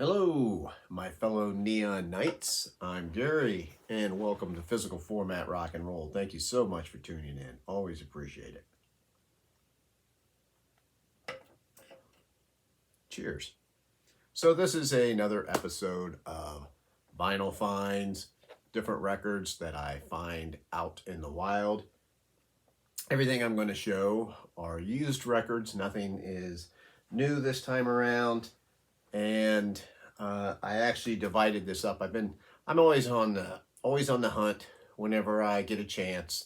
Hello, my fellow Neon Knights. I'm Gary, and welcome to Physical Format Rock and Roll. Thank you so much for tuning in. Always appreciate it. Cheers. So this is another episode of Vinyl Finds, different records that I find out in the wild. Everything I'm going to show are used records. Nothing is new this time around. And I actually divided this up. I'm always on the hunt whenever I get a chance,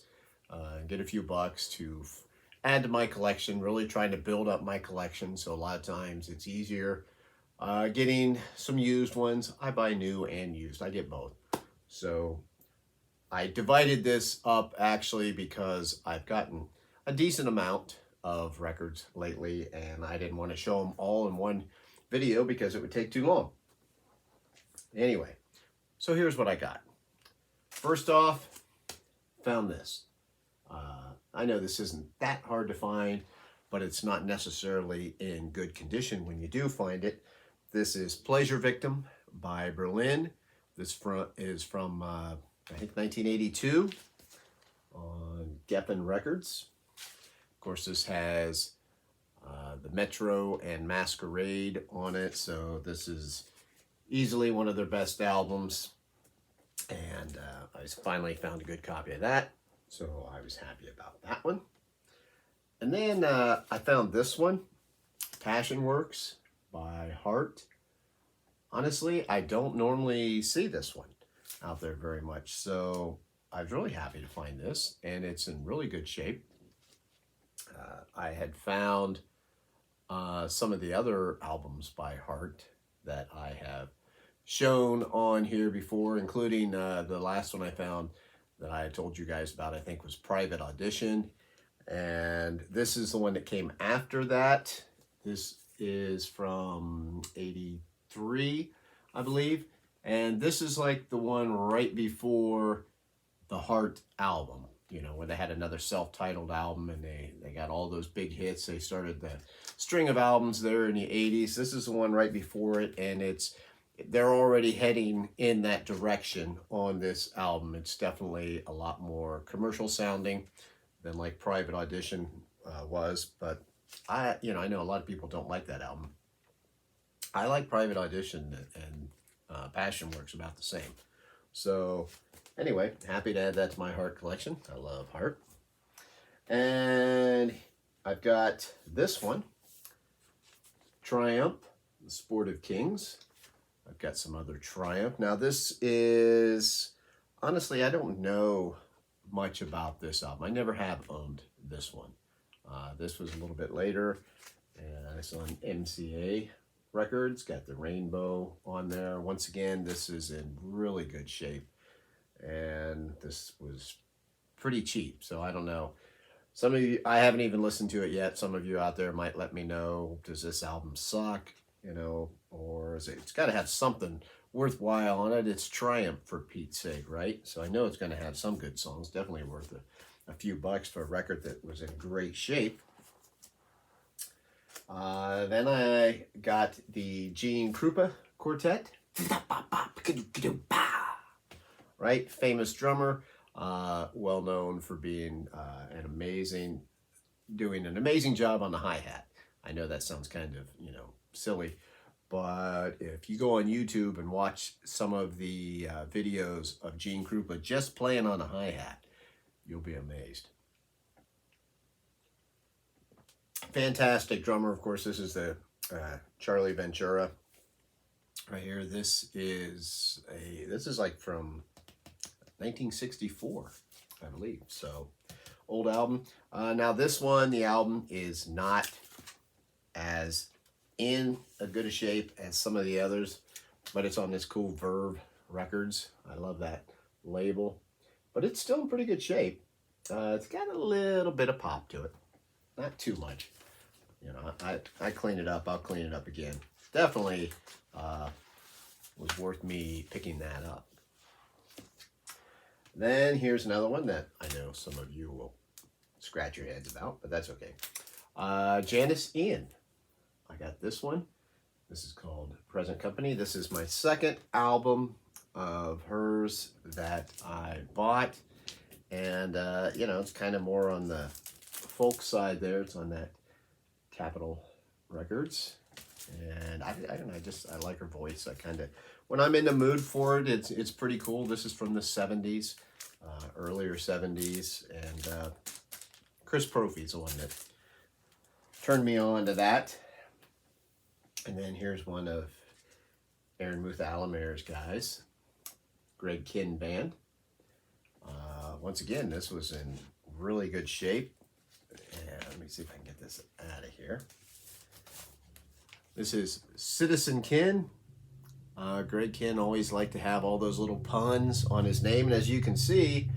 get a few bucks to add to my collection. Really trying to build up my collection. So a lot of times it's easier getting some used ones. I buy new and used. I get both. So I divided this up actually because I've gotten a decent amount of records lately, and I didn't want to show them all in one video because it would take too long. Anyway, so here's what I got. First off, found this. I know this isn't that hard to find, but it's not necessarily in good condition when you do find it. This is Pleasure Victim by Berlin. This is from I think 1982 on Geffen Records. Of course, this has the Metro and Masquerade on it, so this is easily one of their best albums, and I finally found a good copy of that, so I was happy about that one. And then I found this one, Passion Works by Heart. Honestly, I don't normally see this one out there very much, so I was really happy to find this, and it's in really good shape. I had found some of the other albums by Heart that I have shown on here before, including the last one I found that I had told you guys about, I think was Private Audition. And this is the one that came after that. This is from 83, I believe. And this is like the one right before the Heart album, you know, when they had another self-titled album and they got all those big hits. They started the string of albums there in the 80s. This is the one right before it, and they're already heading in that direction on this album. It's definitely a lot more commercial sounding than like Private Audition was, but I know a lot of people don't like that album. I like Private Audition, and Passion Works about the same. So anyway, happy to add that to my Heart collection. I love Heart. And I've got this one, Triumph, The Sport of Kings. I've got some other Triumph. Now this is, honestly, I don't know much about this album. I never have owned this one. This was a little bit later, and it's on MCA Records. Got the rainbow on there. Once again, this is in really good shape, and this was pretty cheap, so I don't know. Some of you, I haven't even listened to it yet. Some of you out there might let me know, does this album suck, or is it's got to have something worthwhile on it. It's Triumph, for Pete's sake, right? So I know it's going to have some good songs, definitely worth a few bucks for a record that was in great shape. Then I got the Gene Krupa Quartet, right? Famous drummer, well known for being doing an amazing job on the hi-hat. I know that sounds kind of, silly, but if you go on YouTube and watch some of the videos of Gene Krupa just playing on a hi-hat, you'll be amazed. Fantastic drummer. Of course, this is the Charlie Ventura right here. This is like from 1964, I believe. So old album. Now this one, the album is not as in a good a shape as some of the others, but it's on this cool Verve Records. I love that label, but it's still in pretty good shape. It's got a little bit of pop to it, not too much. I clean it up. I'll clean it up again. Definitely was worth me picking that up. Then here's another one that I know some of you will scratch your heads about, but that's okay. Janis Ian. I got this one. This is called Present Company. This is my second album of hers that I bought. And, you know, it's kind of more on the folk side there. It's on that Capitol Records. And I don't know, I like her voice. I kind of, when I'm in the mood for it, it's pretty cool. This is from the 70s, earlier 70s. And Chris Proffi's the one that turned me on to that. And then here's one of Aaron Muth Alamere's guys, Greg Kinn Band. Once again, this was in really good shape. And let me see if I can get this out of here. This is Citizen Kinn. Greg Kinn always liked to have all those little puns on his name. And as you can see,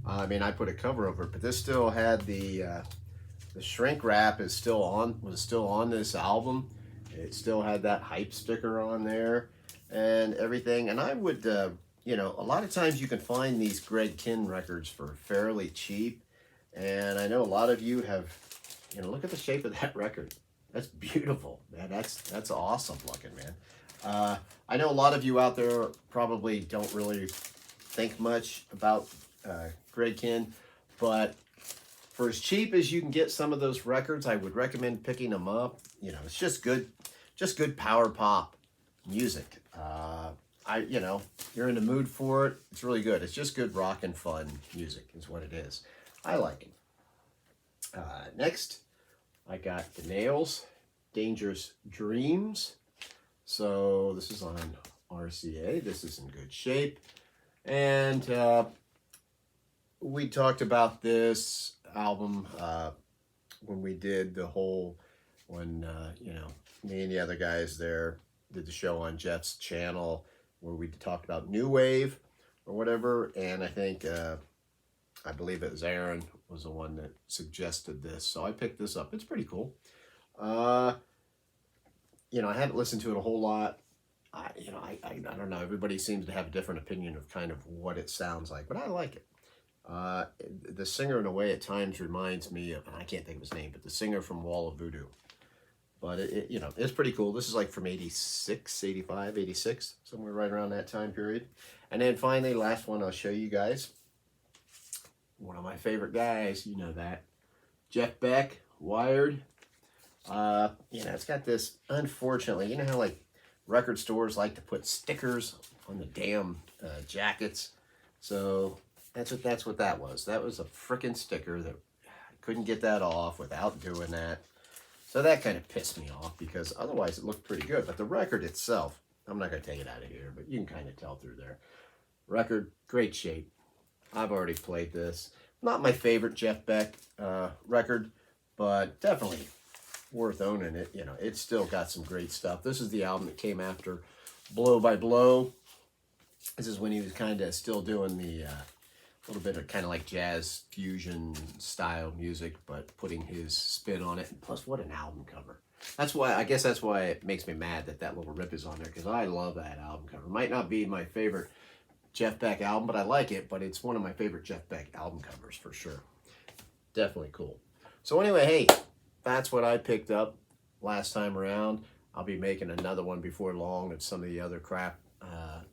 I mean, I put a cover over it, but this still had the shrink wrap was still on this album. It still had that hype sticker on there and everything. And I would, you know, a lot of times you can find these Greg Kinn records for fairly cheap. And I know a lot of you have, you know, look at the shape of that record. That's beautiful, man. That's awesome looking, man. I know a lot of you out there probably don't really think much about Greg Kinn, but for as cheap as you can get some of those records, I would recommend picking them up. You know, it's just good power pop music. You know, you're in the mood for it. It's really good. It's just good rock and fun music is what it is. I like it. Next, I got the Nails, Dangerous Dreams. So this is on RCA. This is in good shape. And we talked about this album when we did the whole, you know, me and the other guys there did the show on Jeff's channel where we talked about New Wave or whatever. And I think, I believe it was Aaron was the one that suggested this. So I picked this up. It's pretty cool. You know, I hadn't listened to it a whole lot. I don't know. Everybody seems to have a different opinion of kind of what it sounds like, but I like it. The singer, in a way, at times reminds me of, I can't think of his name, but the singer from Wall of Voodoo. But, you know, it's pretty cool. This is like from 86, 85, 86, somewhere right around that time period. And then finally, last one I'll show you guys. One of my favorite guys, you know that. Jeff Beck, Wired. You know, it's got this, unfortunately, you know how like record stores like to put stickers on the damn jackets. So that's what that was. That was a freaking sticker that I couldn't get that off without doing that. So that kind of pissed me off because otherwise it looked pretty good. But the record itself, I'm not going to take it out of here, but you can kind of tell through there. Record, great shape. I've already played this. Not my favorite Jeff Beck record, but definitely worth owning it. You know, it's still got some great stuff. This is the album that came after Blow by Blow. This is when he was kind of still doing the little bit of kind of like jazz fusion style music, but putting his spin on it. And plus, what an album cover. That's why, I guess that's why it makes me mad that that little rip is on there, because I love that album cover. Might not be my favorite Jeff Beck album, but I like it, but it's one of my favorite Jeff Beck album covers for sure. Definitely cool. So anyway, hey, that's what I picked up last time around. I'll be making another one before long of some of the other crap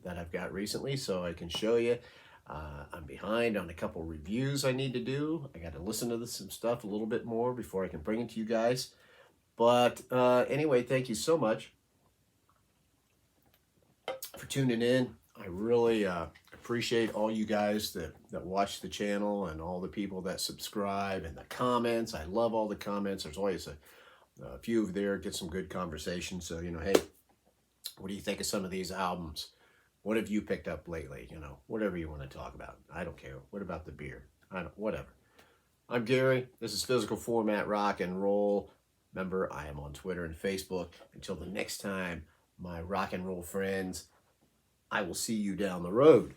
that I've got recently, so I can show you. I'm behind on a couple reviews I need to do. I got to listen to some stuff a little bit more before I can bring it to you guys. But anyway, thank you so much for tuning in. I really appreciate all you guys that watch the channel and all the people that subscribe and the comments. I love all the comments. There's always a few of there, get some good conversation. So, you know, hey, what do you think of some of these albums? What have you picked up lately? You know, whatever you want to talk about. I don't care. What about the beer? Whatever. I'm Gary. This is Physical Format Rock and Roll. Remember, I am on Twitter and Facebook. Until the next time, my rock and roll friends, I will see you down the road.